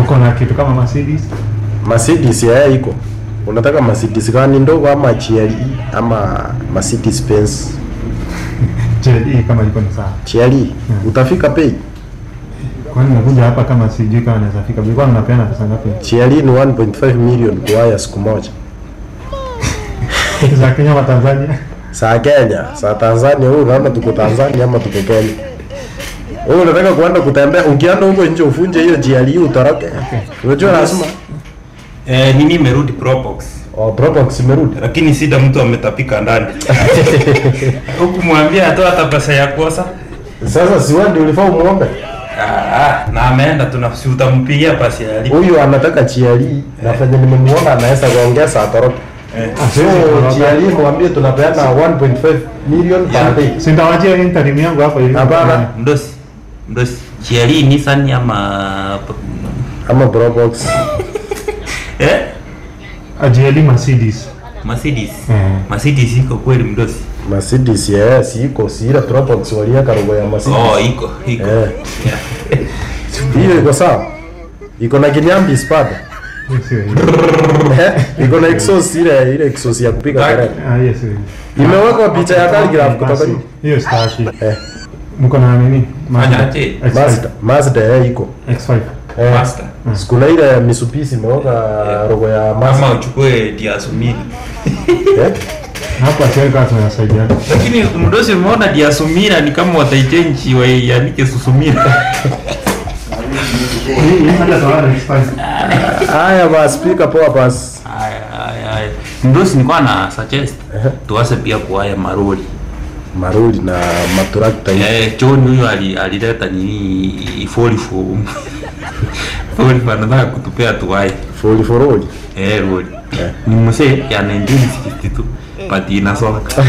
Uko na kitu kama Mercedes? Mercedes iko. Unataka Mercedes gani, ndogo ama GLE ama Mercedes Benz? GLE kama iko ni sawa. GLE utafika bei? Kwani nakuja hapa kama sijui kama naweza fika. Bilikuwa mnapeana pesa ngapi? GLE ni 1.5 million kwa haya siku moja. Za Kenya wa Tanzania? Sa Kenya, sa Tanzania. Wewe unaona tuko Tanzania ama tuko Kenya? Wewe unataka kuenda kutembea, ukienda huko nje ufunje hiyo GLE utoroke. Unajua lazima nini imerudi Probox. Probox imerudi. Lakini sida mtu ametapika ndani. Huku mwambie atoa hata pesa ya kosa. Sasa si wewe ndio ulifaa umuombe? Na ameenda tunasuta mpigia pasi ya lipo. Huyu anataka GLE na fanya nimemuona anaweza kuongeza atoroke. So GLE mwambie tunapeana 1.5 million per day. Sindawajia interim yangu hapa hivi. Hapana. Mdosi GLE Nissan ama Probox. GLE Mercedes. Mercedes iko kweli mdosi. Mercedes yes iko, si ile Probox waliweka robo ya Mercedes. Iko. Hiyo iko sawa. Iko na kinyambi spada. Iko na exhaust ile exhaust ya kupiga kelele. Yes. Imewekwa picha ya Calligraph kutoka hiyo. Hiyo staki. Mko na nini? Mazda iko. X5. Master. Sikuna ile Mitsubishi imeweka robo ya Mazda. Kama uchukue Diasumini. Hapa serikali tunasaidia. Lakini mdosi umeona Diasumira ni kama wataichange waandike Susumira. Haya basi pika poa basi. Haya. Mdosi nilikuwa na suggest tuwase pia kuhaya maroli na matrakta hivi. John huyo alileta nini 44. Anataka kutupea tuwai. 44 roli. Roli. Ni mse ya 1962 but inasoka.